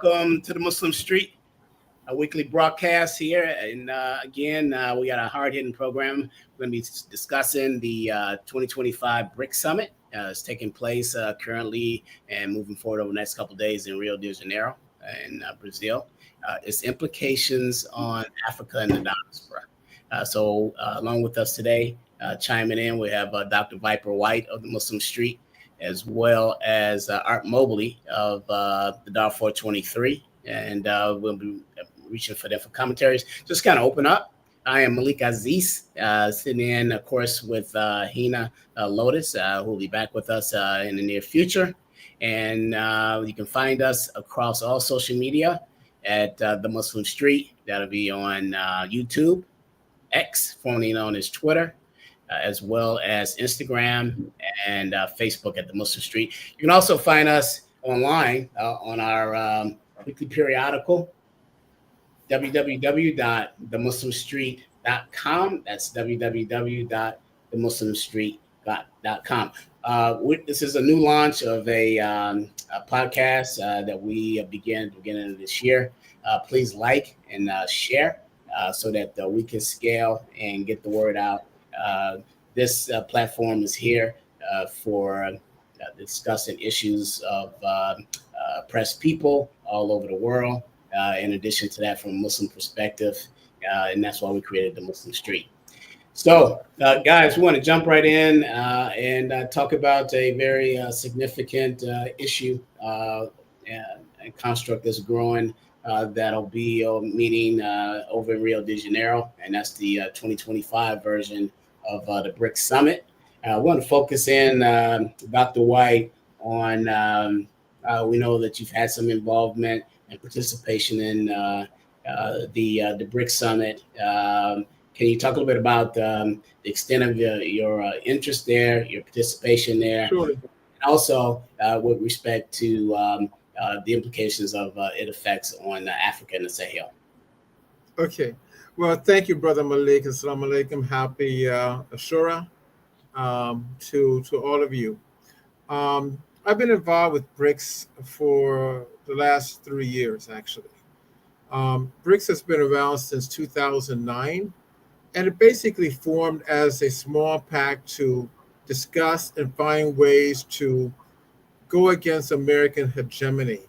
welcome to the Muslim Street, a weekly broadcast here. And again, we got a hard-hitting program. We're going to be discussing the 2025 Brics Summit. It's taking place currently and moving forward over the next couple of days in Rio de Janeiro in Brazil. Its implications on Africa and the diaspora. So along with us today, chiming in, we have Dr. Viper White of the Muslim Street, as well as Art Mobley of the Darfur 23. And we'll be reaching for them for commentaries. Just kind of open up. I am Malik Aziz, sitting in, of course, with Hina Lotus, who will be back with us in the near future. And you can find us across all social media at the Muslim Street. That'll be on YouTube, X, formerly known as Twitter, as well as Instagram and Facebook at the Muslim Street. You can also find us online on our weekly periodical, www.themuslimstreet.com. That's www.themuslimstreet.com. This is a new launch of a podcast that we began at the beginning of this year. Please like and share so that we can scale and get the word out. This platform is here for discussing issues of oppressed people all over the world. In addition to that, from a Muslim perspective, and that's why we created the Muslim Street. So, guys, we want to jump right in and talk about a very significant issue and construct that's growing. That'll be a meeting over in Rio de Janeiro, and that's the 2025 version of the Brics Summit. I want to focus in, Dr. White, on we know that you've had some involvement and participation in the Brics Summit. Can you talk a little bit about the extent of your interest there, your participation there? Sure. And also with respect to the implications of it effects on Africa and the Sahel. Okay. Well, thank you, Brother Malik. Assalamu alaikum. Happy Ashura to all of you. I've been involved with Brics for the last 3 years, actually. Brics has been around since 2009, and it basically formed as a small pact to discuss and find ways to go against American hegemony.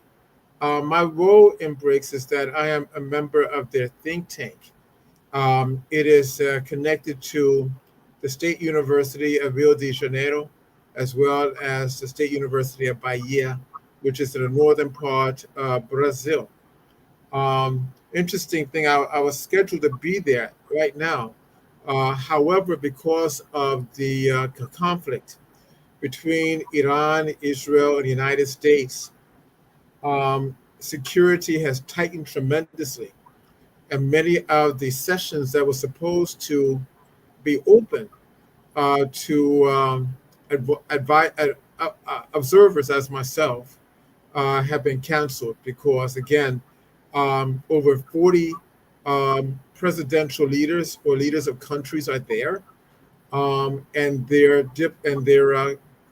My role in Brics is that I am a member of their think tank. It is connected to the State University of Rio de Janeiro, as well as the State University of Bahia, which is in the northern part of Brazil. Interesting thing, I was scheduled to be there right now. However, because of the conflict between Iran, Israel, and the United States, security has tightened tremendously. And many of the sessions that were supposed to be open to observers as myself have been canceled because, again, over 40 presidential leaders or leaders of countries are there, and their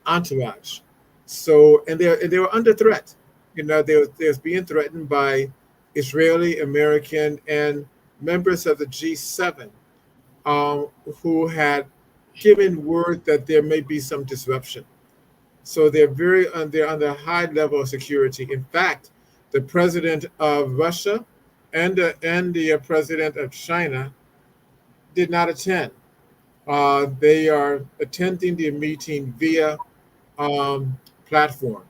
entourage. So, and they were under threat. You know, they're being threatened by Israeli, American, and members of the G7 who had given word that there may be some disruption. So they're under a high level of security. In fact, the president of Russia and the president of China did not attend. They are attending the meeting via platform.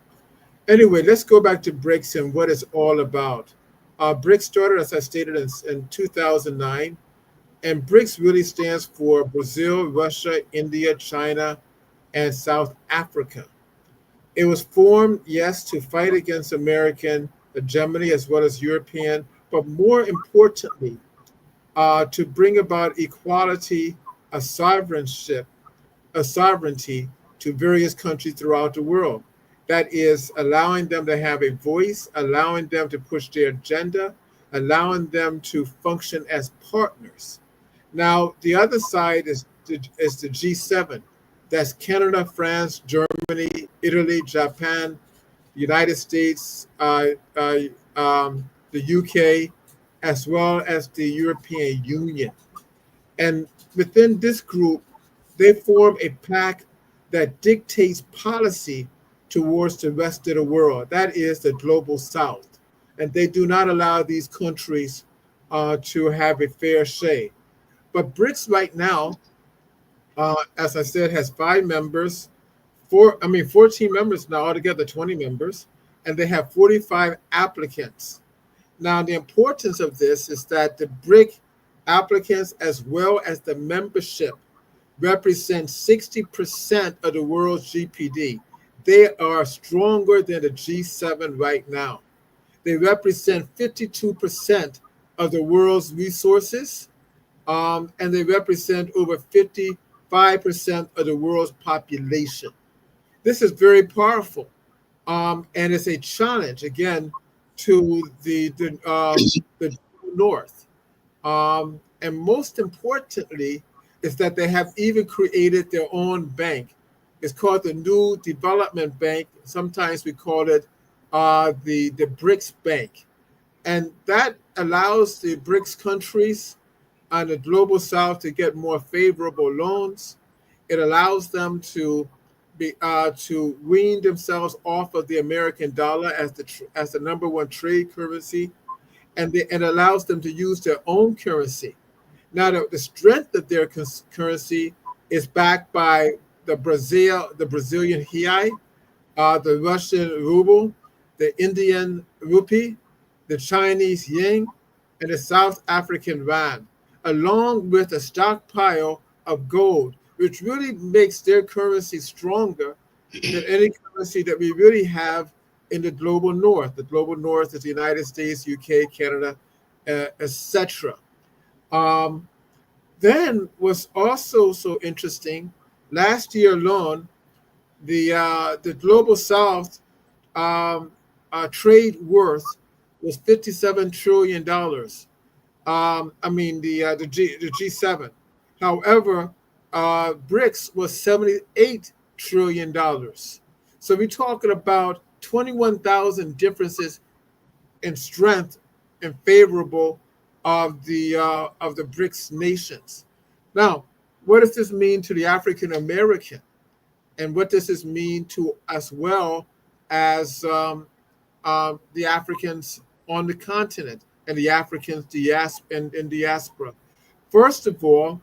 Anyway, let's go back to Brics and what it's all about. Brics started, as I stated, in 2009, and Brics really stands for Brazil, Russia, India, China, and South Africa. It was formed, yes, to fight against American hegemony as well as European, but more importantly, to bring about equality, a sovereignty to various countries throughout the world. That is allowing them to have a voice, allowing them to push their agenda, allowing them to function as partners. Now, the other side is the G7. That's Canada, France, Germany, Italy, Japan, United States, the UK, as well as the European Union. And within this group, they form a pact that dictates policy towards the rest of the world. That is the global south. And they do not allow these countries to have a fair say. But BRICS right now, as I said, has 5 members. 14 members now, altogether 20 members, and they have 45 applicants. Now, the importance of this is that the BRIC applicants, as well as the membership, represent 60% of the world's GPD. They are stronger than the G7 right now. They represent 52% of the world's resources, and they represent over 55% of the world's population. This is very powerful, and it's a challenge again to the North. And most importantly, is that they have even created their own bank. It's called the New Development Bank. Sometimes we call it the BRICS Bank, and that allows the BRICS countries and the global South to get more favorable loans. It allows them to wean themselves off of the American dollar as the number one trade currency, and allows them to use their own currency. Now, the strength of their currency is backed by the Brazilian real, the Russian ruble, the Indian rupee, the Chinese yen, and the South African rand, along with a stockpile of gold, which really makes their currency stronger than any currency that we really have in the global North. The global North is the United States, UK, Canada, etc. Then what's also so interesting, last year alone, the global South trade worth was $57 trillion. The G7. However, BRICS was $78 trillion. So we're talking about 21,000 differences in strength and favorable of the BRICS nations. Now, what does this mean to the African American, and what does this mean to as well as the Africans on the continent and the Africans in diaspora? First of all,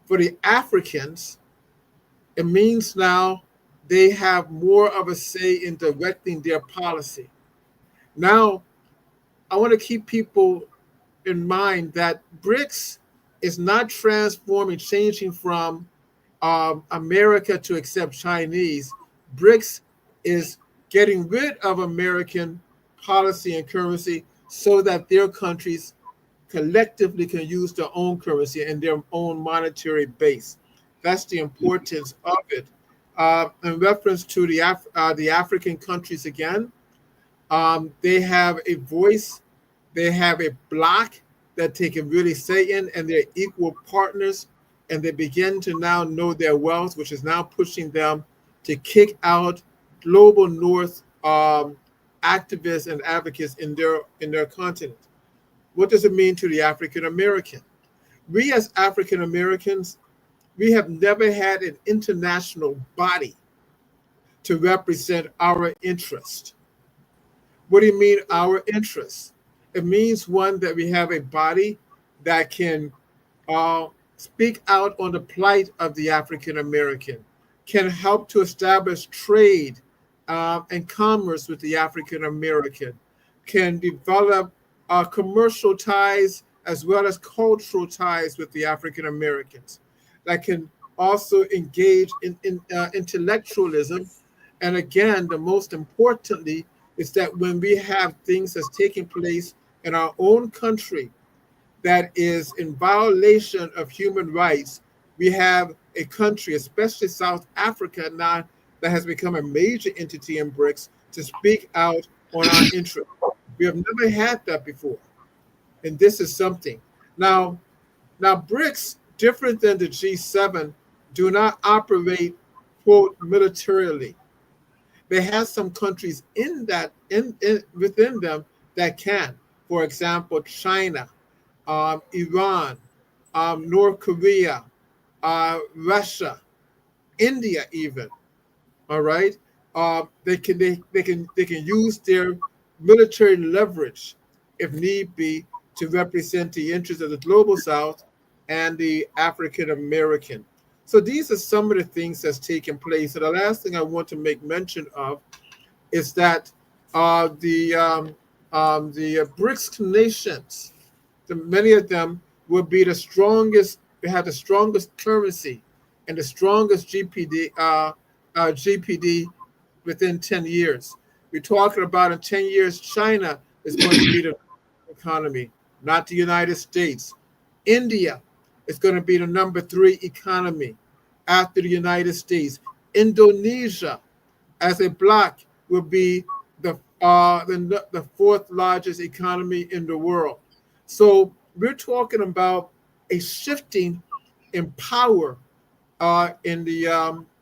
for the Africans, it means now they have more of a say in directing their policy. Now, I want to keep people in mind that BRICS is not transforming, changing from America to accept Chinese. BRICS is getting rid of American policy and currency so that their countries collectively can use their own currency and their own monetary base. That's the importance of it. In reference to the African countries again, they have a voice, they have a block that they can really say in, and they're equal partners, and they begin to now know their wealth, which is now pushing them to kick out global North activists and advocates in their continent. What does it mean to the African American? We as African Americans, we have never had an international body to represent our interest. What do you mean our interest? It means, one, that we have a body that can speak out on the plight of the African American, can help to establish trade and commerce with the African American, can develop commercial ties as well as cultural ties with the African Americans, that can also engage in intellectualism. And again, the most importantly is that when we have things that's taking place in our own country that is in violation of human rights, we have a country, especially South Africa now, that has become a major entity in BRICS to speak out on our interests. We have never had that before, and this is something. Now BRICS, different than the G7, do not operate, quote, militarily. They have some countries within them that can. For example, China, Iran, North Korea, Russia, India, even. All right, they can use their military leverage, if need be, to represent the interests of the global South and the African American. So these are some of the things that's taking place. And the last thing I want to make mention of is that the BRICS nations, many of them will be the strongest. They have the strongest currency and the strongest GPD within 10 years. We're talking about in 10 years, China is going to be the economy, not the United States. India is going to be the number 3 economy after the United States. Indonesia, as a bloc, will be the 4th largest economy in the world. So we're talking about a shifting in power in the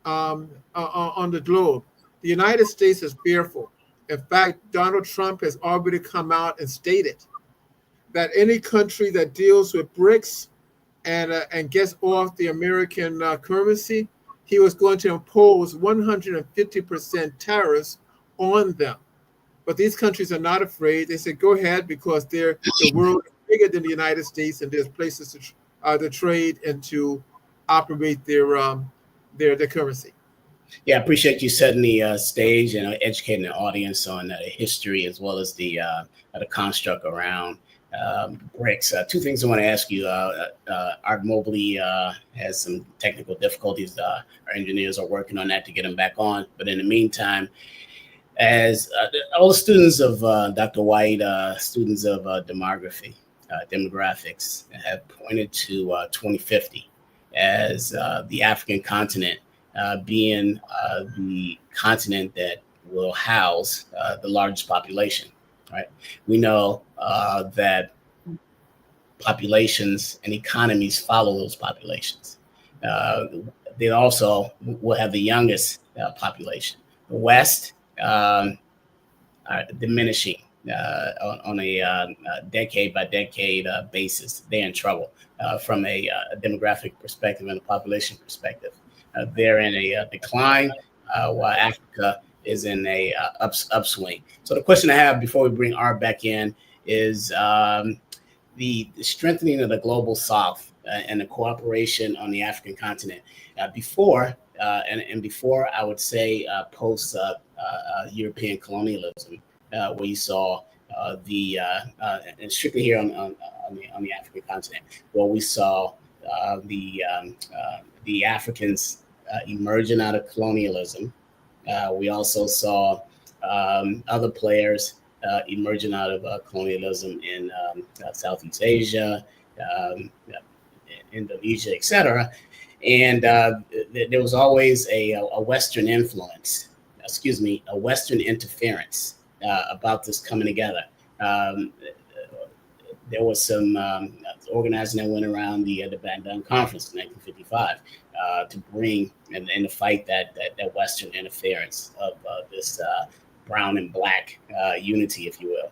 on the globe. The United States is fearful. In fact, Donald Trump has already come out and stated that any country that deals with BRICS and gets off the American currency, he was going to impose 150% tariffs on them. But these countries are not afraid. They said, go ahead, because the world is bigger than the United States, and there's places to trade and to operate their currency. Yeah, I appreciate you setting the stage and educating the audience on the history as well as the construct around BRICS. 2 things I want to ask you. Art Mobley has some technical difficulties. Our engineers are working on that to get him back on. But in the meantime, as all the students of Dr. White, students of demographics, have pointed to 2050 as the African continent being the continent that will house the largest population, right? We know that populations and economies follow those populations. They also will have the youngest population. The West are diminishing on a decade by decade basis. They're in trouble from a demographic perspective and a population perspective. They're in a decline, while Africa is in a upswing. So the question I have before we bring Art back in is the strengthening of the global South and the cooperation on the African continent. Before I would say post European colonialism, where you saw and strictly here on the African continent, where we saw the Africans emerging out of colonialism. We also saw other players emerging out of colonialism in Southeast Asia, Indonesia, etc. And there was always a Western influence, a Western interference about this coming together. There was some organizing that went around the Bandung Conference in 1955 to bring and to fight that Western interference of this brown and black unity, if you will.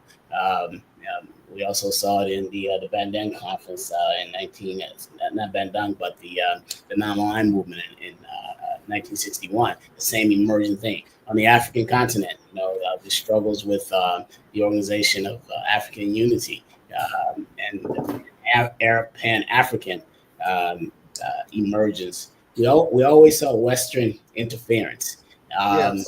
We also saw it in the Bandung Conference in not Bandung, but the non-aligned movement in 1961. The same emerging thing on the African continent. The struggles with the Organization of African Unity and Arab Pan-African emergence. We always saw Western interference. Yes.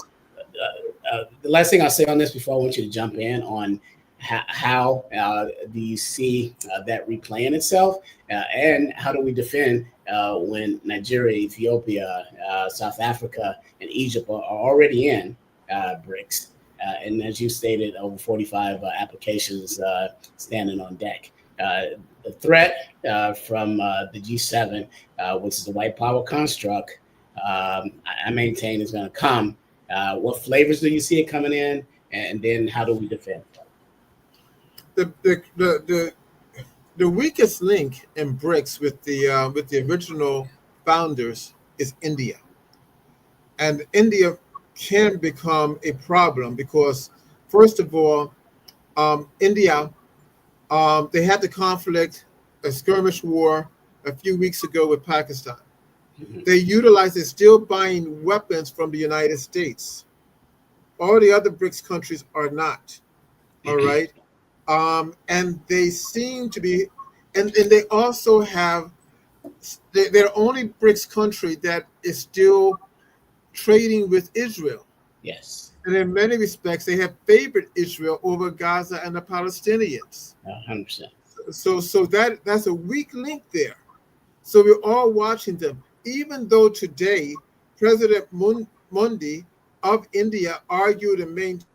The last thing I'll say on this before I want you to jump in on how do you see that replaying itself, and how do we defend when Nigeria, Ethiopia, South Africa, and Egypt are already in BRICS, and as you stated, over 45 applications standing on deck. The threat from the G7, which is the white power construct, I maintain is going to come. What flavors do you see it coming in, and then how do we defend? The weakest link in BRICS with the original founders is India, and India can become a problem because, first of all, India, they had the conflict, a skirmish war a few weeks ago with Pakistan. Mhm. They're still buying weapons from the United States. All the other BRICS countries are not. All right. And they seem to be, and they also have, they're only BRICS country that is still trading with Israel. Yes, And in many respects, they have favored Israel over Gaza and the Palestinians. 100%. So that's a weak link there. So we're all watching them. Even though today President Modi of India argued and maintained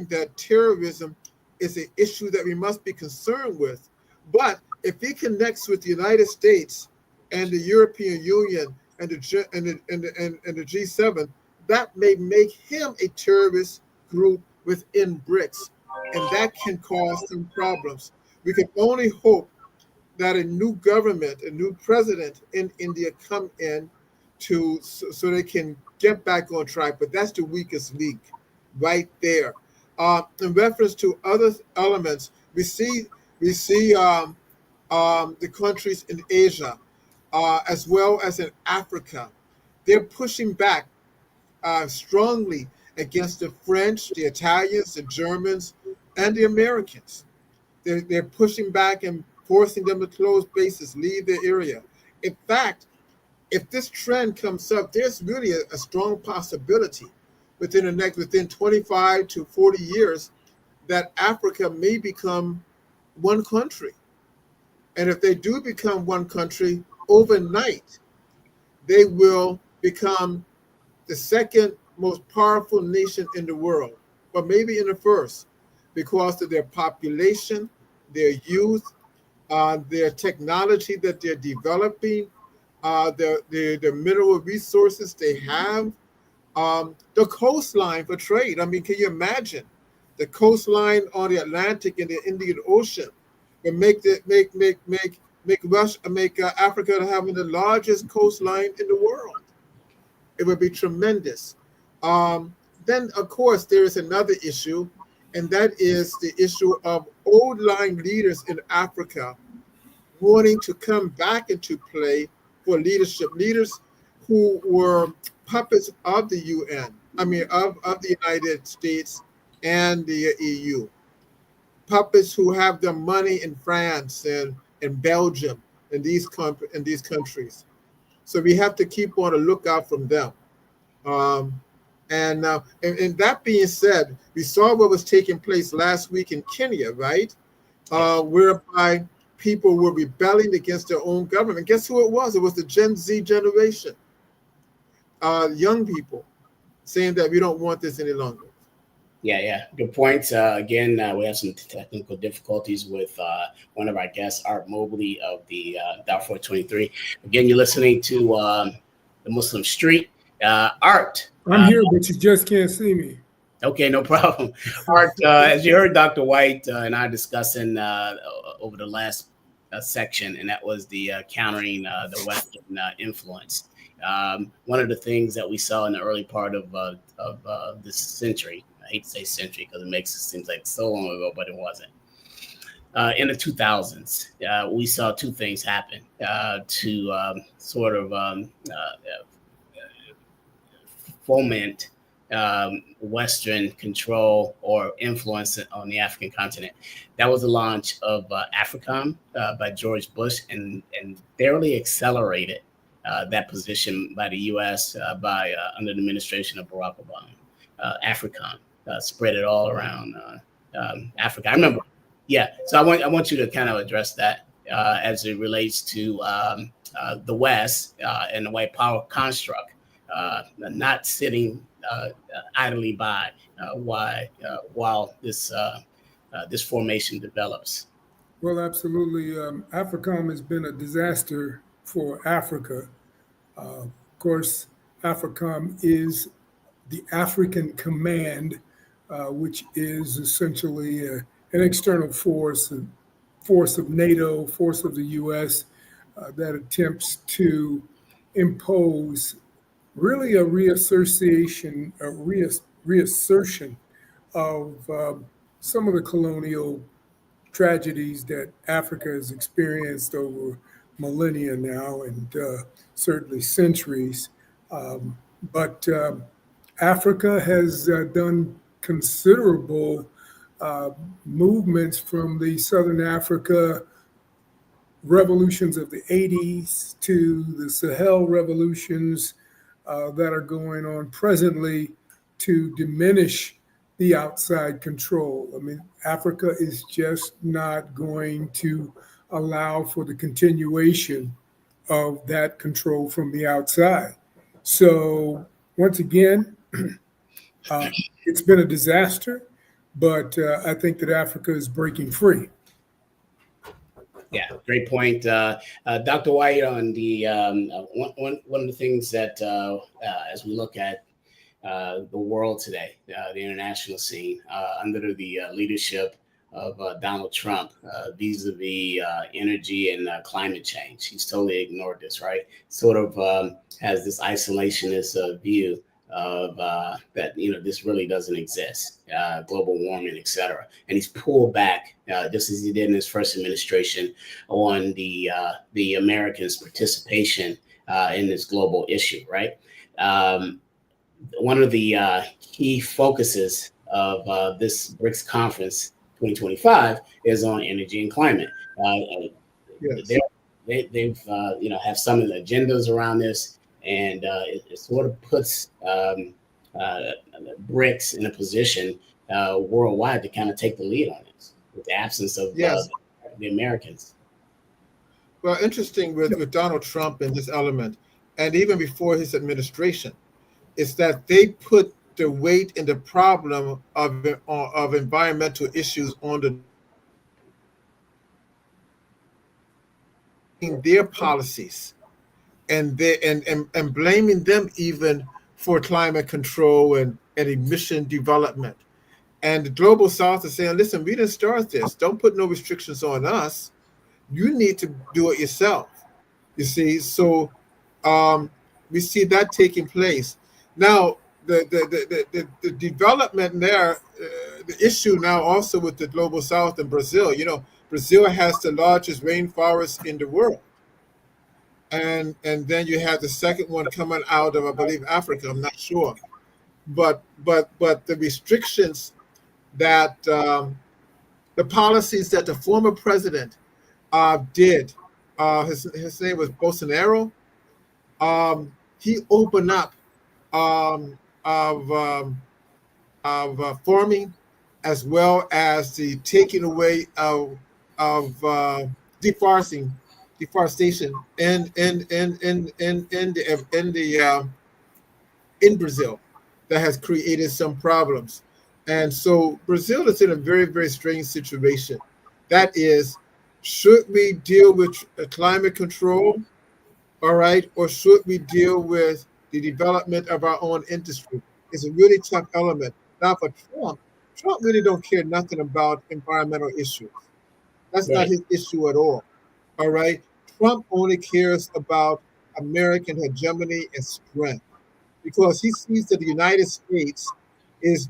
that terrorism is an issue that we must be concerned with. But if he connects with the United States and the European Union and the G7, that may make him a terrorist group within BRICS, and that can cause some problems. We can only hope that a new government, a new president in India come in so they can get back on track. But that's the weakest link right there. In reference to other elements, we see the countries in Asia as well as in Africa. They're pushing back strongly against the French, the Italians, the Germans, and the Americans. They're pushing back and forcing them to close bases, leave their area. In fact, if this trend comes up, there's really a strong possibility within 25 to 40 years that Africa may become one country. And if they do become one country overnight, they will become the second most powerful nation in the world, or maybe in the first, because of their population, their youth, their technology that they're developing, the mineral resources they have, the coastline for trade. I mean, can you imagine the coastline on the Atlantic and the Indian Ocean and make Africa having the largest coastline in the world? It would be tremendous. Then, of course, there is another issue, and that is the issue of old line leaders in Africa wanting to come back into play for leadership. Leaders who were puppets of the UN, of the United States and the EU. Puppets who have their money in France and in Belgium and in these countries. So we have to keep on the lookout from them. Um, and that being said, we saw what was taking place last week in Kenya, right? Yes. Whereby people were rebelling against their own government. Guess who it was? It was the Gen Z generation, young people saying that we don't want this any longer. Yeah. Good points. Again, we have some technical difficulties with one of our guests, Art Mobley of the Darfur 23. Again, you're listening to the Muslim Street. Art. I'm here, but you just can't see me. Okay, no problem. Art, as you heard Dr. White and I discussing over the last section, and that was the countering the Western influence. One of the things that we saw in the early part of this century, I hate to say century because it seems like so long ago, but it wasn't. In the 2000s, we saw two things happen to sort of foment Western control or influence on the African continent. That was the launch of AFRICOM by George Bush, and barely accelerated that position by the U.S. Under the administration of Barack Obama. AFRICOM spread it all around Africa. I remember, yeah. So I want you to kind of address that as it relates to the West and the white power construct. Not sitting idly by while this formation develops. Well, absolutely. AFRICOM has been a disaster for Africa. Of course, AFRICOM is the African Command, which is essentially an external force of NATO, force of the U.S. That attempts to impose really a reassertion of some of the colonial tragedies that Africa has experienced over millennia now, and certainly centuries. But Africa has done considerable uh, movements from the Southern Africa revolutions of the 80s to the Sahel revolutions that are going on presently to diminish the outside control. I mean, Africa is just not going to allow for the continuation of that control from the outside. So, once again, uh, it's been a disaster, but I think that Africa is breaking free. Yeah, great point. Dr. White, on the one of the things that as we look at the world today, the international scene, under the leadership of Donald Trump, vis-a-vis energy and climate change, he's totally ignored this, right? Sort of has this isolationist view of that, this really doesn't exist, global warming, et cetera. And he's pulled back, just as he did in his first administration, on the Americans' participation in this global issue, right? One of the key focuses of this Brics conference 2025 is on energy and climate. Yes. They've have some of the agendas around this, and it sort of puts Brics in a position worldwide to kind of take the lead on this, with the absence of Yes. the Americans. Well, interesting with Donald Trump and this element, and even before his administration, is that they put the weight and the problem of environmental issues on their policies, and and blaming them even for climate control and emission development. And the global south is saying, listen, we didn't start this. Don't put no restrictions on us. You need to do it yourself. You see, so we see that taking place. Now, the development there, the issue now also with the global south and Brazil, Brazil has the largest rainforest in the world. And then you have the second one coming out of, I believe, Africa. I'm not sure. But the restrictions that the policies that the former president did, his name was Bolsonaro. He opened up um, of farming, as well as the taking away of deforestation in Brazil, that has created some problems. And so Brazil is in a very, very strange situation. That is, should we deal with climate control, all right, or should we deal with the development of our own industry? It's a really tough element. Now for Trump really don't care nothing about environmental issues. That's not Right. his issue at all. All right. Trump only cares about American hegemony and strength, because he sees that the United States is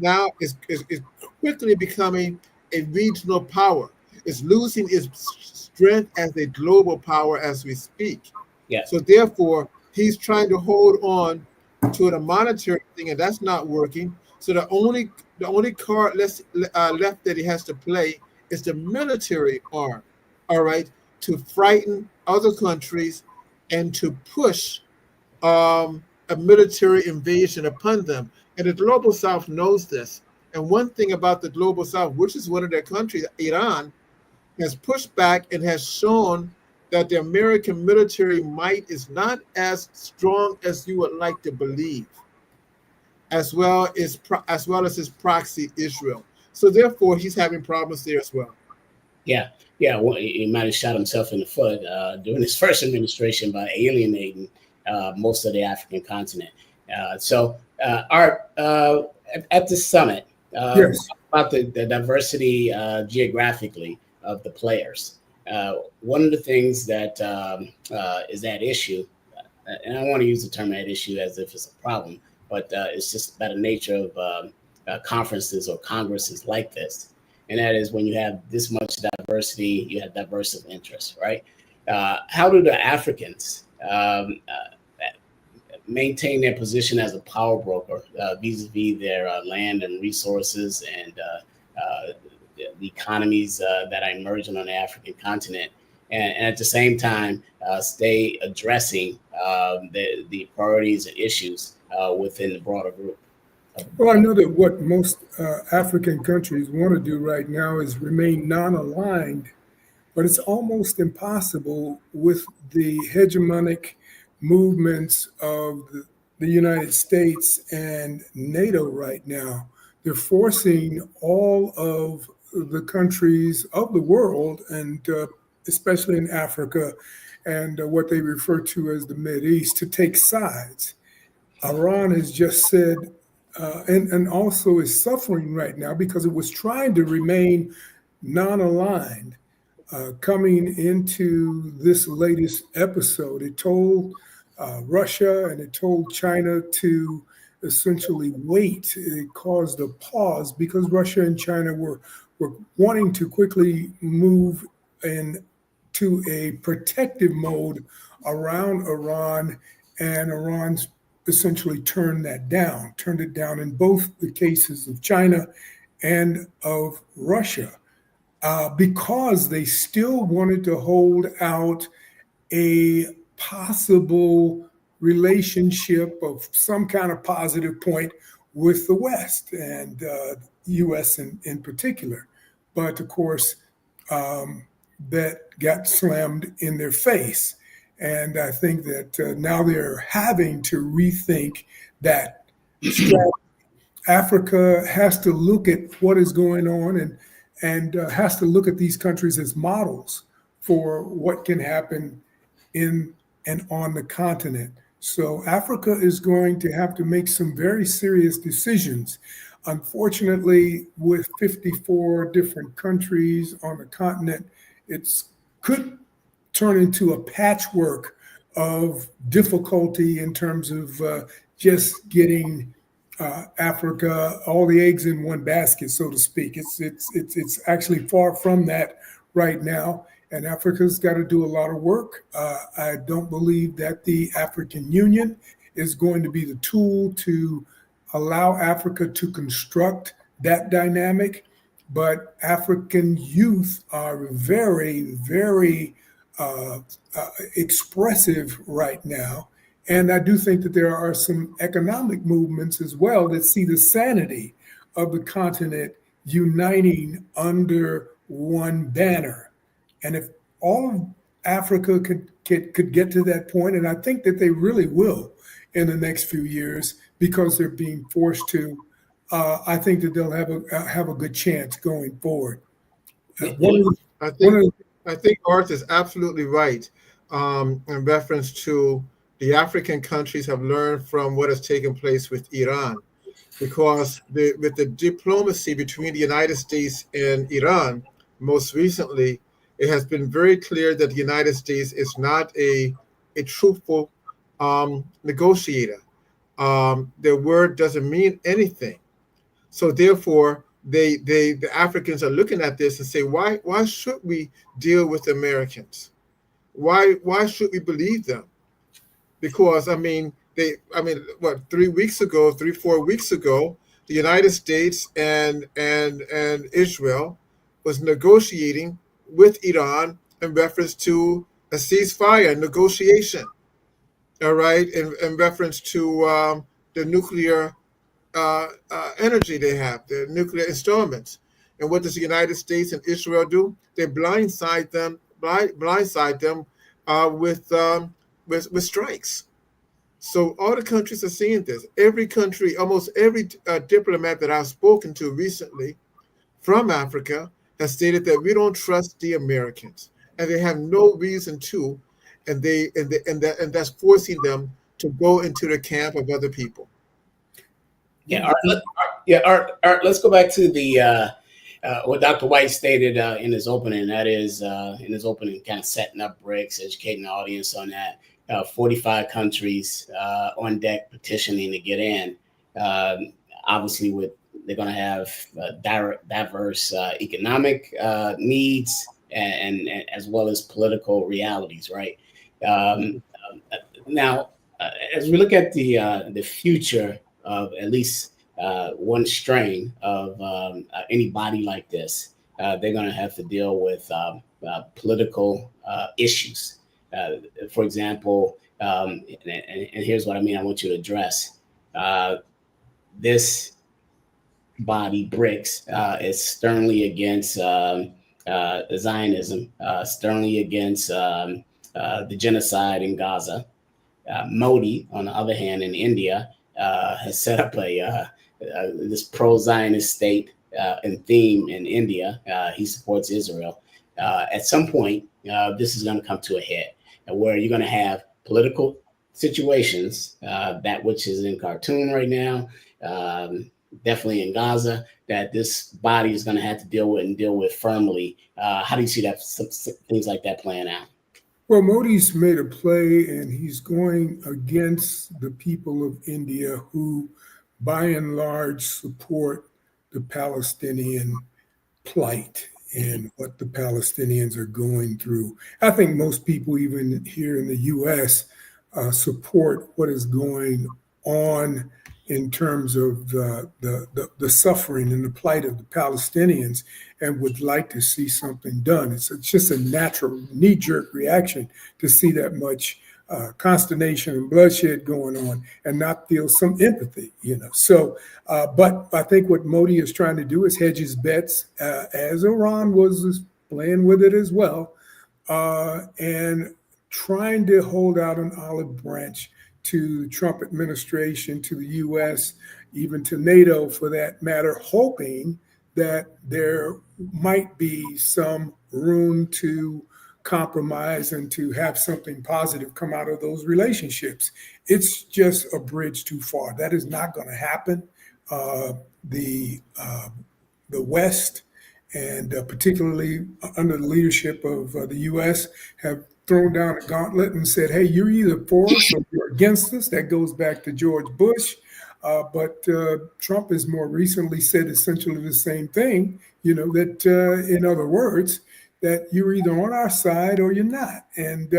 quickly becoming a regional power. It's losing its strength as a global power as we speak. Yeah. So therefore, he's trying to hold on to the monetary thing, and that's not working. So the only card left that he has to play is the military arm. All right, to frighten other countries and to push a military invasion upon them. And the global south knows this. And one thing about the global south, which is one of their countries, Iran, has pushed back and has shown that the American military might is not as strong as you would like to believe, as well as his proxy Israel. So therefore, he's having problems there as well. Yeah, yeah. Well, he might have shot himself in the foot during his first administration by alienating most of the African continent. Art, at the summit, Yes. about the diversity geographically of the players. One of the things that is at issue, and I don't want to use the term at issue as if it's a problem, but it's just about the nature of conferences or congresses like this. and that is when you have this much diversity, you have diverse of interest, right? How do the Africans maintain their position as a power broker vis-a-vis their land and resources and the economies that are emerging on the African continent, and at the same time stay addressing the priorities and issues within the broader group? Well, I know that what most African countries want to do right now is remain non-aligned, but it's almost impossible with the hegemonic movements of the United States and NATO right now. They're forcing all of the countries of the world, and especially in Africa and what they refer to as the Mideast, to take sides. Iran has just said, and also is suffering right now because it was trying to remain non-aligned. Coming into this latest episode, it told Russia and it told China to essentially wait. It caused a pause because Russia and China were wanting to quickly move into a protective mode around Iran, and Iran's essentially turned it down in both the cases of China and of Russia, because they still wanted to hold out a possible relationship of some kind of positive point with the West and U.S. in particular. But of course, that got slammed in their face. And I think that now they're having to rethink that strategy. Africa has to look at what is going on and has to look at these countries as models for what can happen in and on the continent. So Africa is going to have to make some very serious decisions. Unfortunately, with 54 different countries on the continent, it could turn into a patchwork of difficulty in terms of just getting Africa, all the eggs in one basket, so to speak. It's actually far from that right now, and Africa's got to do a lot of work. I don't believe that the African Union is going to be the tool to allow Africa to construct that dynamic, but African youth are very, very expressive right now. And I do think that there are some economic movements as well that see the sanity of the continent uniting under one banner. And if all of Africa could get to that point, and I think that they really will in the next few years because they're being forced to, I think that they'll have a good chance going forward. I think Art is absolutely right in reference to the African countries have learned from what has taken place with Iran, because with the diplomacy between the United States and Iran, most recently, it has been very clear that the United States is not a truthful negotiator. Their word doesn't mean anything. So therefore, the Africans are looking at this and say, why should we deal with Americans? Why should we believe them? Because what 3 weeks ago, 4 weeks ago, the United States and Israel was negotiating with Iran in reference to a ceasefire negotiation. All right, in reference to the nuclear energy they have, the nuclear installments. And what does the United States and Israel do? They blindside them with strikes. So all the countries are seeing this. Every country, almost every diplomat that I've spoken to recently from Africa has stated that we don't trust the Americans, and they have no reason to, and that's forcing them to go into the camp of other people. Art, let's go back to the what Dr. White stated in his opening. That is, in his opening, kind of setting up Brics, educating the audience on that. 45 countries on deck petitioning to get in. Obviously, with they're going to have diverse economic needs and as well as political realities, right? Um, Now, as we look at the future of at least one strain of any body like this, they're going to have to deal with political issues. For example, and here's what I mean. I want you to address this body. Brics is sternly against Zionism, sternly against the genocide in Gaza. Modi, on the other hand, in India, has set up this pro-Zionist state and theme in India. He supports Israel. At some point, this is going to come to a head, where you're going to have political situations, that which is in Khartoum right now, definitely in Gaza, that this body is going to have to deal with and deal with firmly. How do you see that things like that playing out? Well, Modi's made a play and he's going against the people of India who, by and large, support the Palestinian plight and what the Palestinians are going through. I think most people, even here in the U.S., support what is going on in terms of the suffering and the plight of the Palestinians and would like to see something done. It's just a natural knee-jerk reaction to see that much consternation and bloodshed going on and not feel some empathy, So, but I think what Modi is trying to do is hedge his bets, as Iran was playing with it as well, and trying to hold out an olive branch to the Trump administration, to the U.S., even to NATO for that matter, hoping that there might be some room to compromise and to have something positive come out of those relationships. It's just a bridge too far. That is not going to happen. The West, and particularly under the leadership of the U.S., have thrown down a gauntlet and said, hey, you're either for us or you're against us. That goes back to George Bush. But Trump has more recently said essentially the same thing, that in other words, that you're either on our side or you're not. And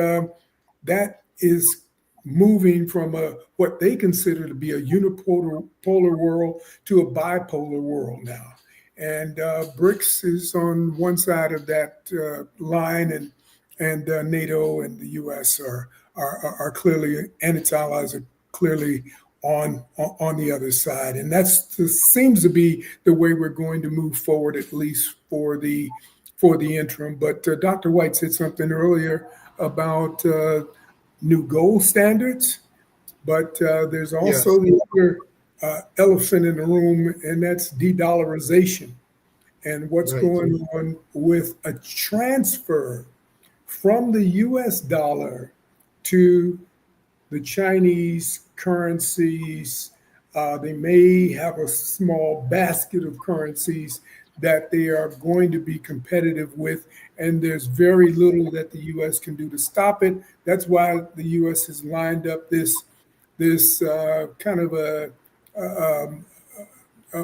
that is moving from what they consider to be a unipolar world to a bipolar world now. And Brics is on one side of that line, and NATO and the U.S. are clearly, and its allies are clearly on the other side, and seems to be the way we're going to move forward, at least for the interim. But Dr. White said something earlier about new gold standards, but there's also the other elephant in the room, and that's de-dollarization, and what's going on with a transfer from the US dollar to the Chinese currencies. They may have a small basket of currencies that they are going to be competitive with, and there's very little that the US can do to stop it. That's why the US has lined up this kind of a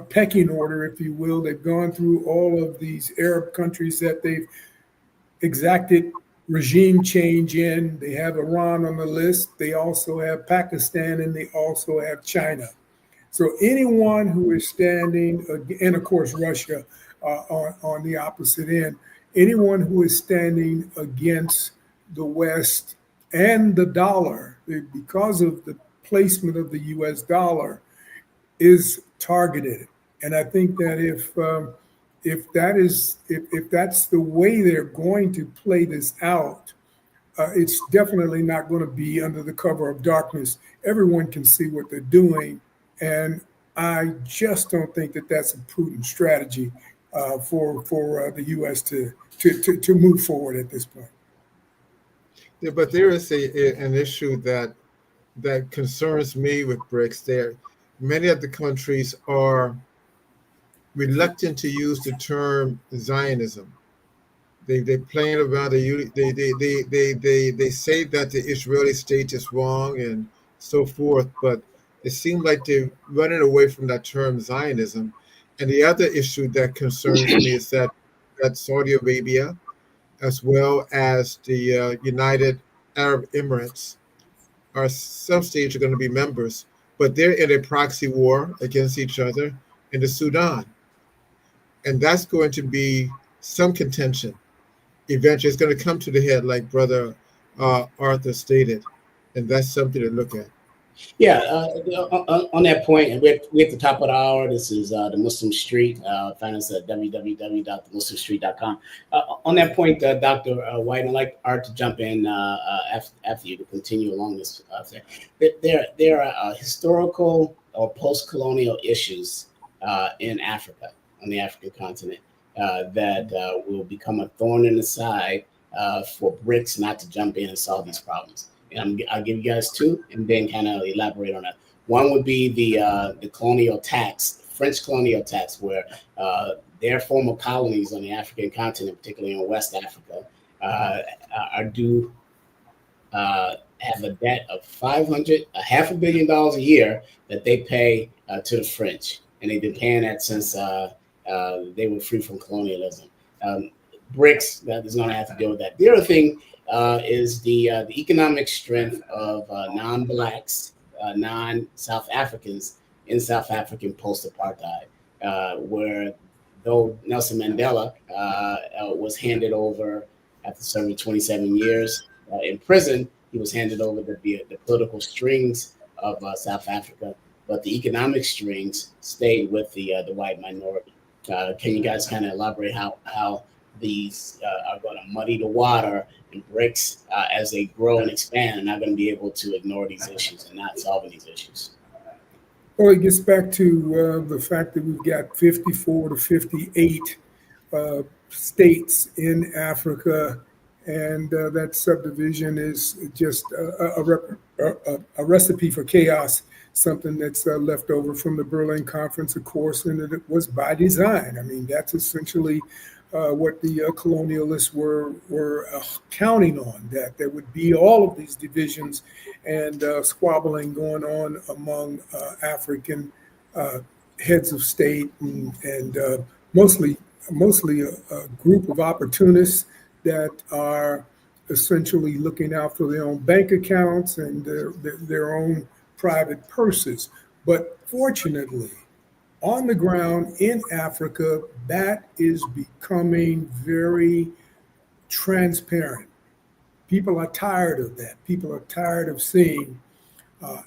pecking order, if you will. They've gone through all of these Arab countries that they've exacted regime change in. They have Iran on the list. They also have Pakistan, and they also have China. So anyone who is standing, and of course Russia on the opposite end, anyone who is standing against the West and the dollar, because of the placement of the US dollar, is targeted. And I think that if that's the way they're going to play this out, it's definitely not going to be under the cover of darkness. Everyone can see what they're doing, and I just don't think that that's a prudent strategy for the U.S. to move forward at this point. Yeah, but there is an issue that concerns me with Brics. There, many of the countries are reluctant to use the term Zionism. They playing around. They say that the Israeli state is wrong and so forth, but it seems like they're running away from that term Zionism. And the other issue that concerns me is that Saudi Arabia, as well as the United Arab Emirates, are some stage are going to be members, but they're in a proxy war against each other in the Sudan, and that's going to be some contention. Eventually, it's going to come to the head, like Brother Arthur stated, and that's something to look at. Yeah, on that point, and we're at the top of the hour. This is the Muslim Street. Find us at www.themuslimstreet.com. On that point, Dr. White, I'd like Art to jump in after you to continue along this. There are historical or post-colonial issues in Africa, on the African continent, that will become a thorn in the side for Brics not to jump in and solve these problems. And I'll give you guys two, and then kind of elaborate on that. One would be the colonial tax, French colonial tax, where their former colonies on the African continent, particularly in West Africa, are due have a debt of $500 million a year that they pay to the French, and they've been paying that since they were free from colonialism. Brics that is going to have to deal with that. The other thing is the economic strength of non-blacks, non-South Africans in South African post-apartheid, where though Nelson Mandela was handed over after serving 27 years in prison, he was handed over the political strings of South Africa, but the economic strings stayed with the white minority. Can you guys kind of elaborate how these are going to muddy the water, and Brics, as they grow and expand, are not going to be able to ignore these issues and not solving these issues? Well, it gets back to the fact that we've got 54 to 58 states in Africa, and that subdivision is just a recipe for chaos, something that's left over from the Berlin Conference, of course, and it was by design. I mean, that's essentially what the colonialists were counting on, that there would be all of these divisions and squabbling going on among African heads of state, and mostly a group of opportunists that are essentially looking out for their own bank accounts and their own private purses. But fortunately, on the ground in Africa, that is becoming very transparent. People are tired of that. People are tired of seeing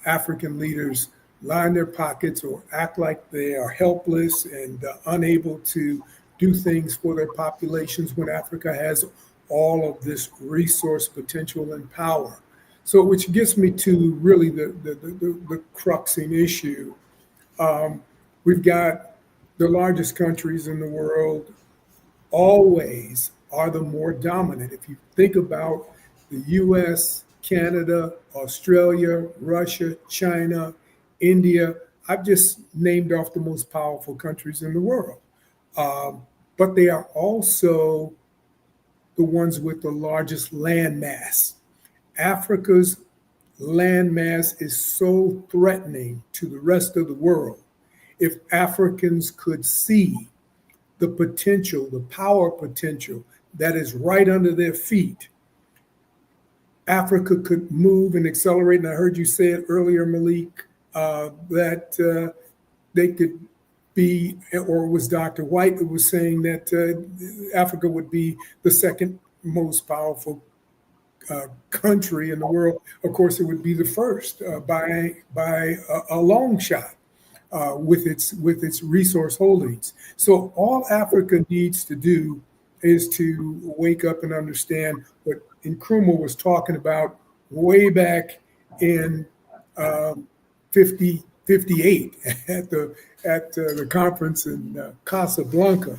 African leaders line their pockets or act like they are helpless and unable to do things for their populations when Africa has all of this resource potential and power. So, which gets me to really the cruxing issue. We've got the largest countries in the world always are the more dominant. If you think about the US, Canada, Australia, Russia, China, India, I've just named off the most powerful countries in the world. But they are also the ones with the largest land mass. Africa's land mass is so threatening to the rest of the world. If Africans could see the potential, the power potential that is right under their feet, Africa could move and accelerate. And I heard you say it earlier, Malik, that they could be, or it was Dr. White that was saying that Africa would be the second most powerful country in the world. Of course, it would be the first by a long shot with its resource holdings. So all Africa needs to do is to wake up and understand what Nkrumah was talking about way back in 58 at the conference in Casablanca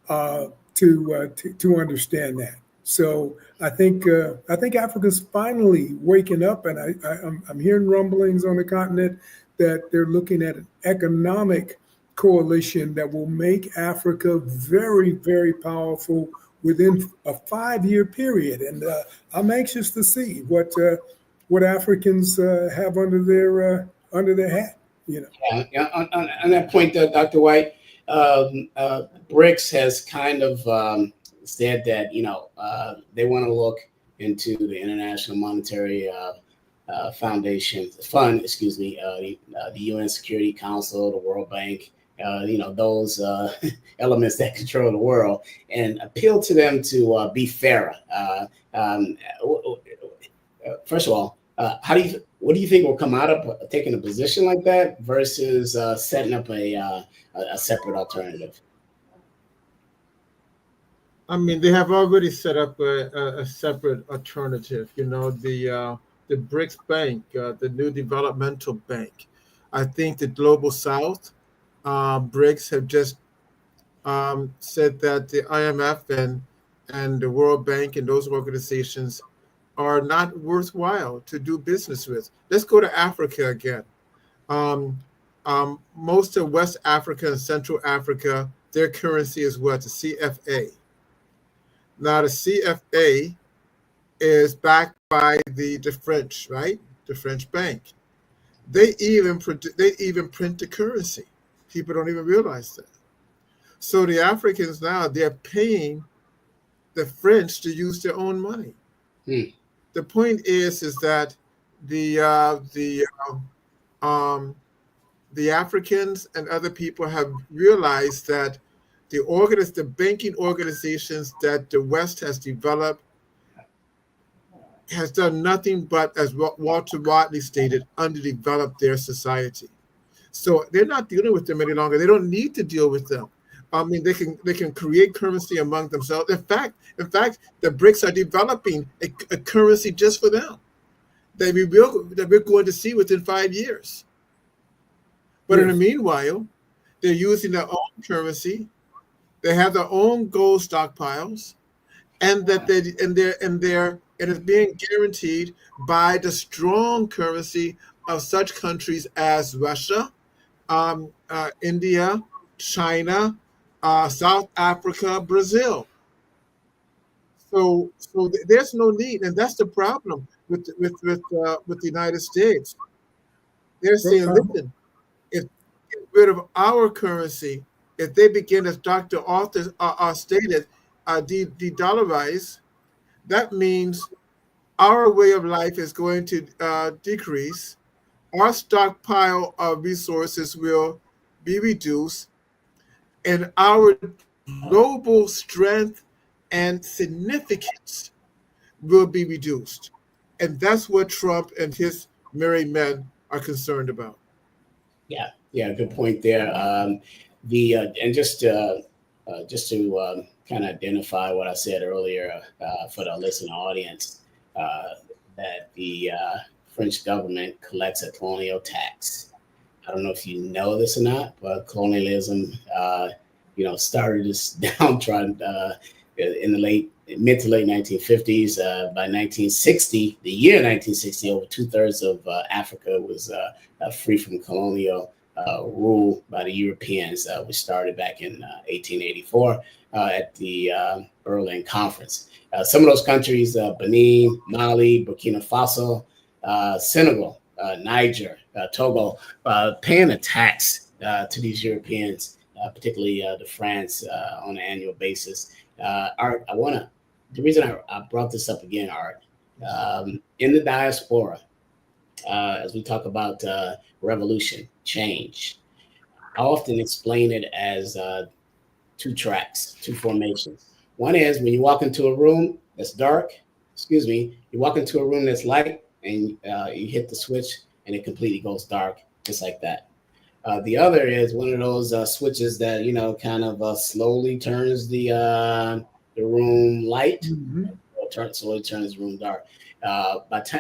to understand that. So I think Africa's finally waking up, and I'm hearing rumblings on the continent that they're looking at an economic coalition that will make Africa very, very powerful within a 5-year period. And I'm anxious to see what Africans have under their hat. You know. Yeah. On that point, Dr. White, Brics has kind of said that they want to look into the International Monetary Fund, the UN Security Council, the World Bank, those elements that control the world, and appeal to them to be fairer. First of all, what do you think will come out of taking a position like that versus setting up a separate alternative? I mean, they have already set up a separate alternative. The BRICS Bank, the New Developmental Bank. I think the Global South, BRICS have just said that the IMF and the World Bank and those organizations are not worthwhile to do business with. Let's go to Africa again. Most of West Africa and Central Africa, their currency is what? The CFA. Now, the CFA is backed by the French, right? The French bank. They even print the currency. People don't even realize that. So the Africans now, they're paying the French to use their own money. The point is that the Africans and other people have realized that the banking organizations that the West has developed has done nothing but, as Walter Rodney stated, underdevelop their society. So they're not dealing with them any longer. They don't need to deal with them. I mean, they can create currency among themselves. In fact, the BRICS are developing a currency just for them that we're going to see within 5 years. But in the meanwhile, they're using their own currency. They have their own gold stockpiles, and it's being guaranteed by the strong currency of such countries as Russia, India, China, South Africa, Brazil. So there's no need, and that's the problem with the United States. They're saying, listen, if we get rid of our currency, if they begin, as Dr. Arthur stated, de-dollarize, that means our way of life is going to decrease. Our stockpile of resources will be reduced, and our global strength and significance will be reduced. And that's what Trump and his merry men are concerned about. Yeah, good point there. And just to kind of identify what I said earlier for the listening audience, that the French government collects a colonial tax. I don't know if you know this or not, but colonialism, started this downtrodden in the mid to late 1950s. By 1960, the year 1960, over 2/3 of Africa was free from colonial rule by the Europeans, which started back in 1884 at the Berlin Conference. Some of those countries, Benin, Mali, Burkina Faso, Senegal, Niger, Togo, paying a tax to these Europeans, particularly to France on an annual basis. Art, the reason I brought this up again, Art, in the diaspora, as we talk about revolution, change, I often explain it as two tracks, two formations. One is when you walk into a room that's dark, you walk into a room that's light, and you hit the switch and it completely goes dark, just like that. The other is one of those switches that kind of slowly turns the room light, slowly turns the room dark.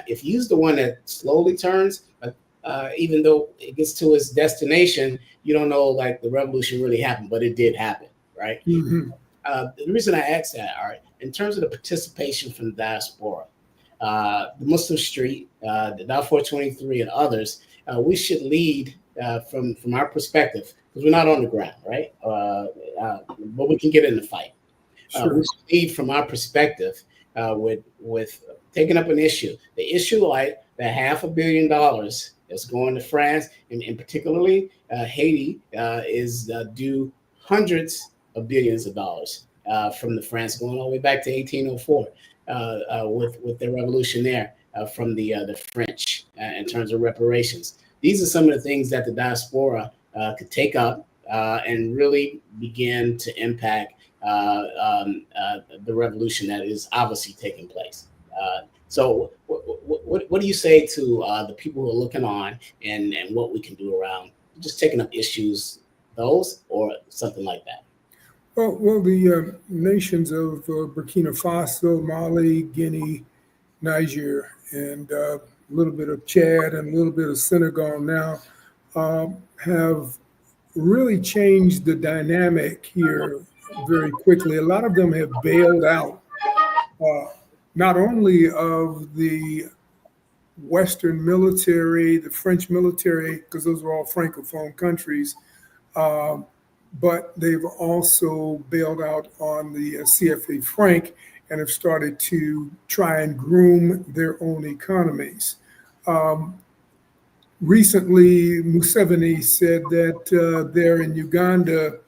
If you use the one that slowly turns, even though it gets to its destination, you don't know like the revolution really happened, but it did happen, right? The reason I asked that, all right, in terms of the participation from the diaspora, the Muslim Street, the Darfur 23, and others, we should lead from our perspective, because we're not on the ground, right? But we can get in the fight. Sure. We should lead from our perspective with taking up an issue. The issue like the $500 million that's going to France, and particularly Haiti, is due hundreds of billions of dollars from the France, going all the way back to 1804 with the revolution there from the French in terms of reparations. These are some of the things that the diaspora could take up and really begin to impact the revolution that is obviously taking place. So what do you say to the people who are looking on and what we can do around just taking up issues, those or something like that? Well, the nations of Burkina Faso, Mali, Guinea, Niger, and a little bit of Chad and a little bit of Senegal now have really changed the dynamic here very quickly. A lot of them have bailed out not only of the Western military, the French military, because those are all Francophone countries, but they've also bailed out on the CFA franc and have started to try and groom their own economies. Recently, Museveni said that there in Uganda,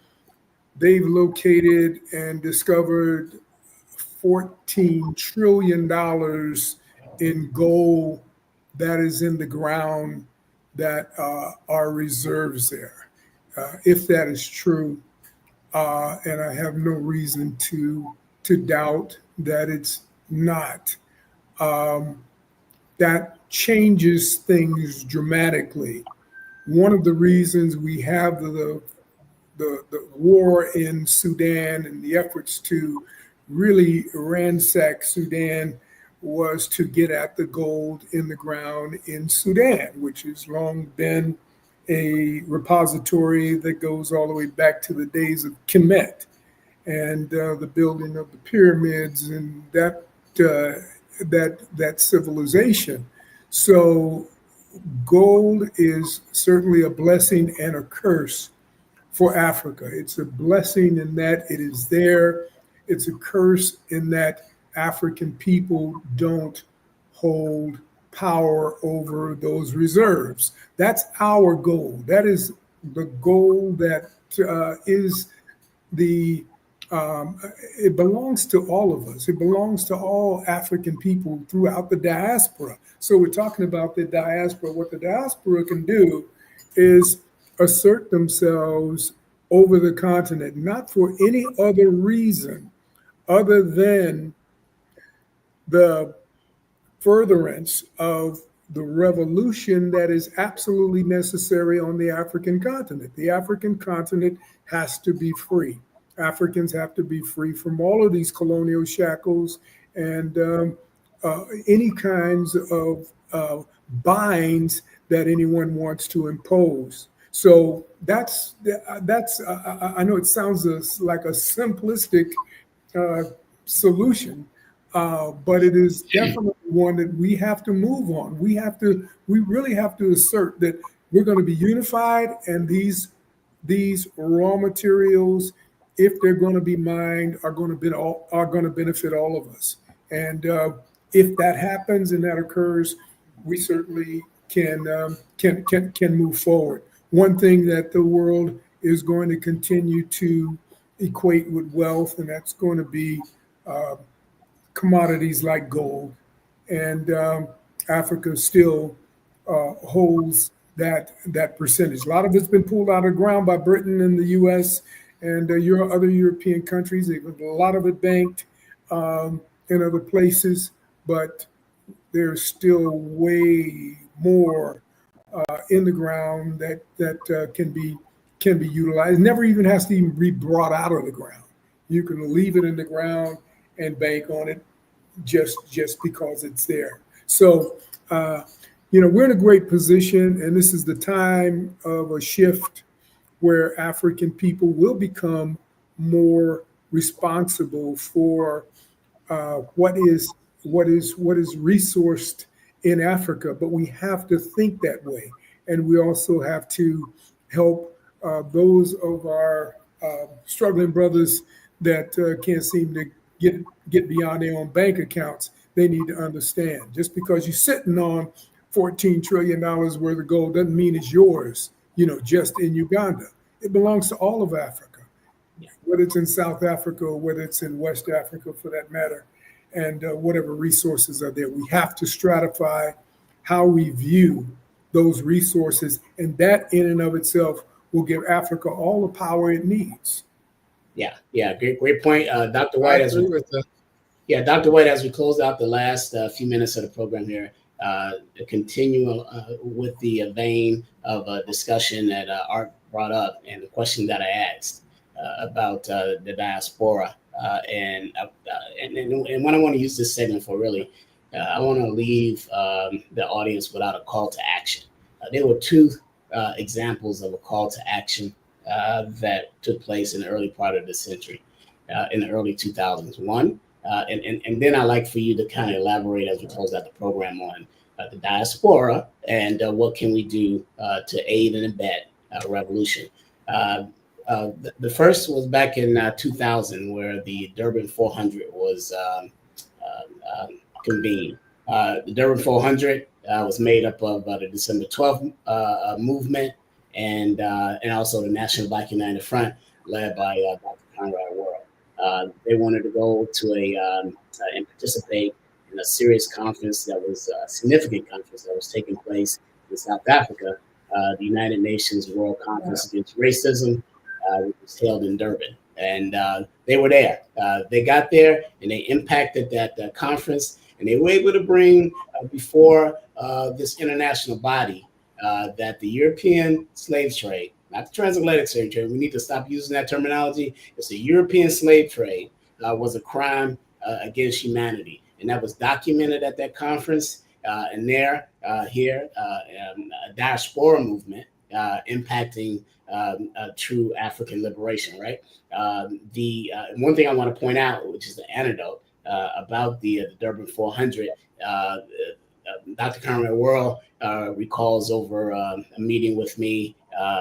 they've located and discovered $14 trillion in gold that is in the ground that are reserves there. If that is true, and I have no reason to doubt that it's not, that changes things dramatically. One of the reasons we have the war in Sudan and the efforts to really ransack Sudan was to get at the gold in the ground in Sudan, which has long been a repository that goes all the way back to the days of Kemet and the building of the pyramids and that civilization. So gold is certainly a blessing and a curse for Africa. It's a blessing in that it is there. It's a curse in that African people don't hold power over those reserves. That's our goal. That is the goal that is the, it belongs to all of us. It belongs to all African people throughout the diaspora. So we're talking about the diaspora. What the diaspora can do is assert themselves over the continent, not for any other reason other than the furtherance of the revolution that is absolutely necessary on the African continent. The African continent has to be free. Africans have to be free from all of these colonial shackles and any kinds of binds that anyone wants to impose. So that's I know it sounds like a simplistic solution, but it is definitely one that we have to move on. We really have to assert that we're going to be unified, and these raw materials, if they're going to be mined, are going to benefit all of us. And if that happens and that occurs, we certainly can move forward. One thing that the world is going to continue to equate with wealth, and that's going to be commodities like gold. And Africa still holds that percentage. A lot of it's been pulled out of the ground by Britain and the U.S. and other European countries. A lot of it banked in other places, but there's still way more in the ground that can be utilized. It never even has to even be brought out of the ground. You can leave it in the ground and bank on it just because it's there. So, we're in a great position, and this is the time of a shift where African people will become more responsible for what is resourced in Africa. But we have to think that way, and we also have to help those of our struggling brothers that can't seem to get beyond their own bank accounts. They need to understand, just because you're sitting on $14 trillion worth of gold doesn't mean it's yours, just in Uganda. It belongs to all of Africa. whether it's in South Africa or whether it's in West Africa for that matter, and whatever resources are there. We have to stratify how we view those resources, and that in and of itself will give Africa all the power it needs. Yeah, great point, Dr. I White. agree with that. Yeah, Dr. White, as we close out the last few minutes of the program here, continue with the vein of discussion that Art brought up and the question that I asked about the diaspora. And what I want to use this segment for, really, I want to leave the audience without a call to action. There were two examples of a call to action that took place in the early part of the century, in the early 2000s. One, and then I'd like for you to kind of elaborate as we close out the program on the diaspora and what can we do to aid and abet revolution. The first was back in 2000, where the Durban 400 was convened. The Durban 400 was made up of the December 12th movement and also the National Black United Front, led by Dr. Conrad Worrell. They wanted to go to and participate in a serious conference that was a significant conference that was taking place in South Africa, the United Nations World Conference Against Racism, which was held in Durban. And they were there. They got there and they impacted that conference, and they were able to bring before this international body that the European slave trade, not the transatlantic slave trade, we need to stop using that terminology. It's the European slave trade was a crime against humanity. And that was documented at that conference. And there, here, a diaspora movement impacting true African liberation, right? The one thing I want to point out, which is the anecdote about the Durban 400, Dr. Conrad Worrell recalls over a meeting with me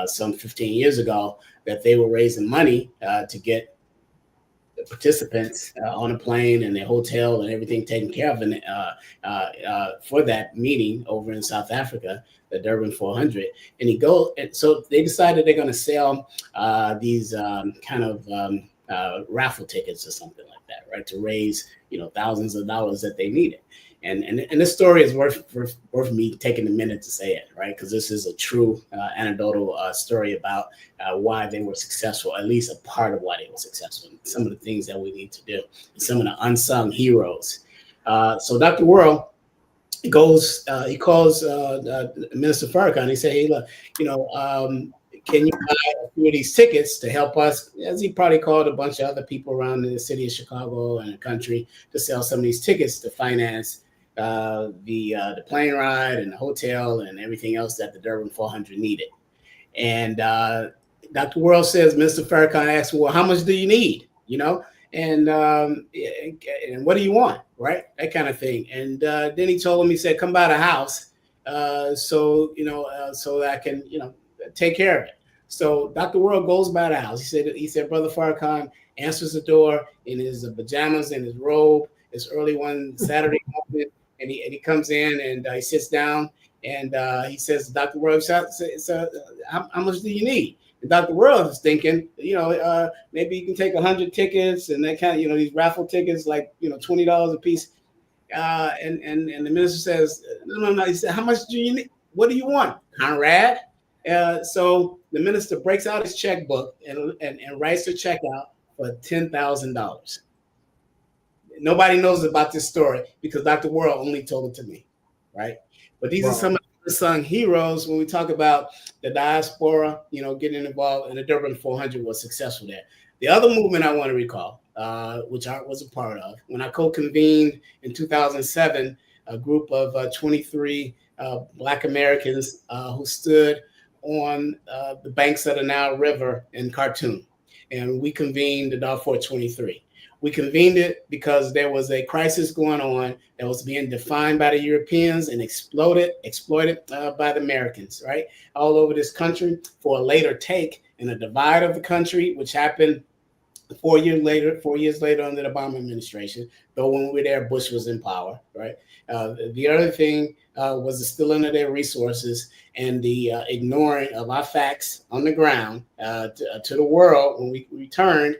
some 15 years ago that they were raising money to get the participants on a plane and their hotel and everything taken care of for that meeting over in South Africa, the Durban 400. And so they decided they're going to sell these kind of raffle tickets or something like that, right, to raise thousands of dollars that they needed. And this story is worth me taking a minute to say it, right? Because this is a true anecdotal story about why they were successful, at least a part of why they were successful, and some of the things that we need to do, and some of the unsung heroes. So Dr. Worrell he calls Minister Farrakhan. He said, "Hey, look, can you buy a few of these tickets to help us?" As he probably called a bunch of other people around the city of Chicago and the country to sell some of these tickets to finance the plane ride and the hotel and everything else that the Durban 400 needed. And Dr. Worrell says, Mr. Farrakhan asks, "Well, how much do you need? And what do you want?" Right? That kind of thing. And then he told him, he said, "Come by the house so that I can, take care of it." So Dr. Worrell goes by the house. He said, Brother Farrakhan answers the door in his pajamas and his robe. It's early one Saturday morning. And he comes in and he sits down and he says, "Dr. Worrell, how much do you need?" And Dr. Worrell is thinking, maybe you can take 100 tickets and that kind of, these raffle tickets, like, $20 a piece. And the minister says, no. He said, "How much do you need? What do you want, Conrad?" So the minister breaks out his checkbook and writes the check out for $10,000. Nobody knows about this story because Dr. Worrell only told it to me, right? But these are some of the unsung heroes when we talk about the diaspora, getting involved, and the Durban 400 was successful there. The other movement I want to recall, which I was a part of, when I co-convened in 2007, a group of 23 Black Americans who stood on the banks of the Nile River in Khartoum, and we convened the Darfur 23. We convened it because there was a crisis going on that was being defined by the Europeans and exploited by the Americans, right? All over this country for a later take in a divide of the country, which happened 4 years later under the Obama administration, though when we were there, Bush was in power, right? The other thing was the stealing of their resources and the ignoring of our facts on the ground to the world when we returned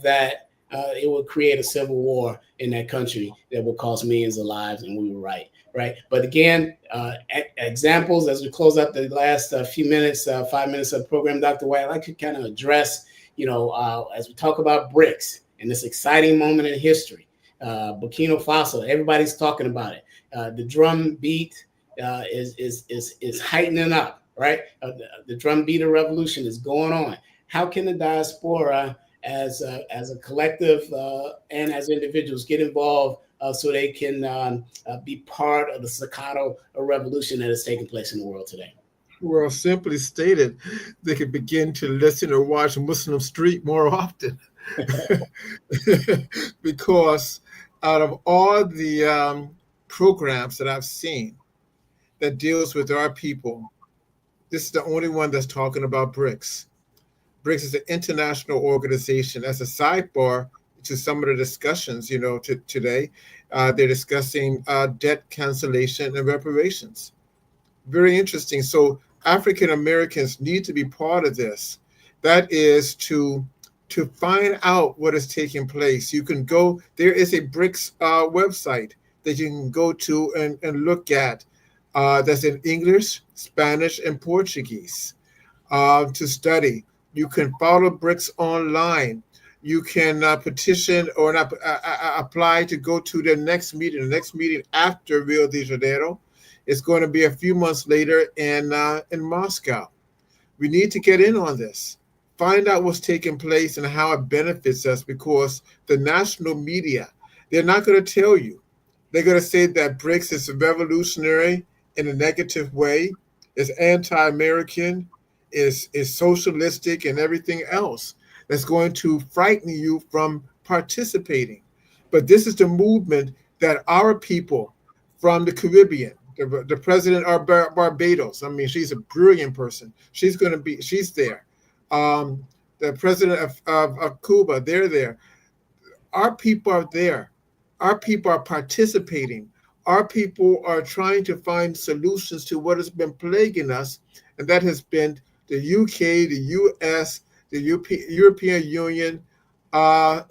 that it would create a civil war in that country that would cost millions of lives, and we were right. Right. But again, examples as we close up the last few minutes, 5 minutes of the program, Dr. White, I'd like to kind of address, as we talk about Brics and this exciting moment in history, Burkina Faso, everybody's talking about it. The drum beat is heightening up, right? The drum beat of revolution is going on. How can the diaspora as a collective and as individuals get involved so they can be part of the staccato revolution that is taking place in the world today? Well, simply stated, they could begin to listen or watch Muslim Street more often. Because out of all the programs that I've seen that deals with our people, this is the only one that's talking about Brics. Brics is an international organization. As a sidebar to some of the discussions, today, they're discussing debt cancellation and reparations. Very interesting. So African Americans need to be part of this. That is to find out what is taking place. You can go, there is a Brics website that you can go to and look at that's in English, Spanish, and Portuguese to study. You can follow Brics online. You can petition or apply to go to the next meeting after Rio de Janeiro. It's going to be a few months later in Moscow. We need to get in on this, find out what's taking place and how it benefits us, because the national media, they're not going to tell you. They're going to say that Brics is revolutionary in a negative way, is anti-American, is socialistic and everything else that's going to frighten you from participating. But this is the movement that our people from the Caribbean, the president of Barbados, I mean, she's a brilliant person. She's there. The president of Cuba, they're there. Our people are there. Our people are participating. Our people are trying to find solutions to what has been plaguing us, and that has been the UK, the US, the European Union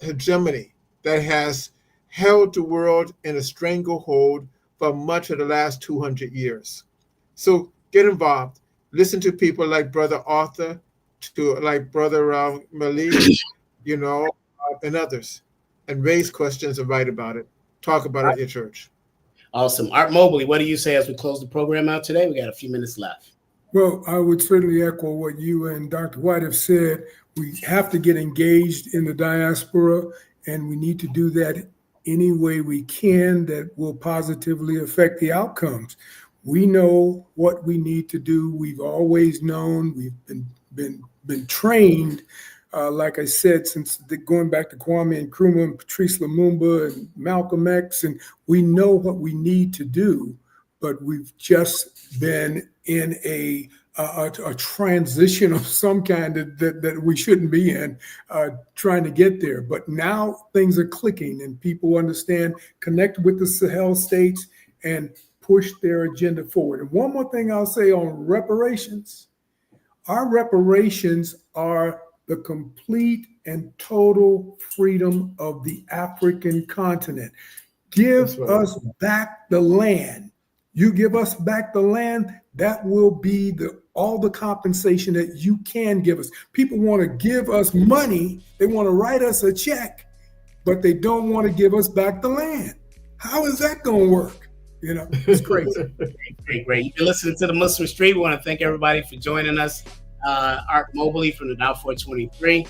hegemony that has held the world in a stranglehold for much of the last 200 years. So get involved. Listen to people like Brother Arthur, like Brother Malik, and others, and raise questions and write about it. Talk about it at your church. Awesome. Art Mobley, what do you say as we close the program out today? We got a few minutes left. Well, I would certainly echo what you and Dr. White have said. We have to get engaged in the diaspora, and we need to do that any way we can that will positively affect the outcomes. We know what we need to do. We've always known. We've been trained, like I said, since going back to Kwame Nkrumah and Patrice Lumumba and Malcolm X, and we know what we need to do, but we've just been in a transition of some kind that we shouldn't be in, trying to get there. But now things are clicking and people understand, connect with the Sahel states and push their agenda forward. And one more thing I'll say on reparations. Our reparations are the complete and total freedom of the African continent. Give us back the land. You give us back the land, that will be all the compensation that you can give us. People want to give us money, they want to write us a check, but they don't want to give us back the land. How is that going to work? It's crazy. Great. You've been listening to the Muslim Street. We want to thank everybody for joining us. Art Mobley from the Dow 423,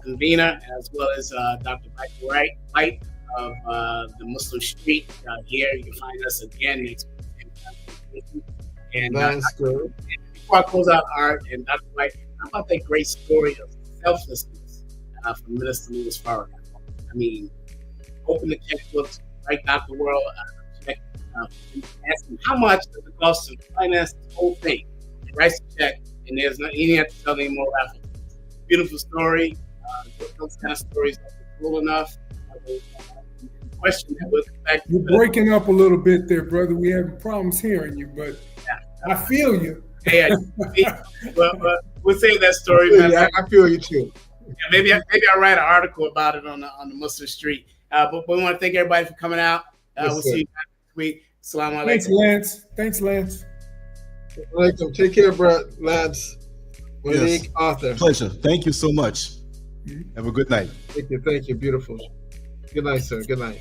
convener, as well as Dr. Michael White of the Muslim Street here. You can find us again next week. And before I close out, Art and Dr. White, how about that great story of selflessness from Minister Louis Farrakhan? I mean, open the checkbooks, write out the world, check, ask him how much does it cost to finance this whole thing. He writes a check, and there's not any have to tell any more about it. Beautiful story. those kind of stories are cool enough. Question that we'll get back to. You're breaking up a little bit there, brother. We having problems hearing you, but I feel you. Yeah, well, we'll save that story. I feel you too. Yeah, maybe I'll write an article about it on the Muslim street. But we want to thank everybody for coming out. We'll see you next week. Assalamu alaikum. Thanks, Lance. Take care, bro. Lance. Malik, Arthur. Pleasure. Thank you so much. Have a good night. Thank you. Beautiful. Good night, sir. Good night.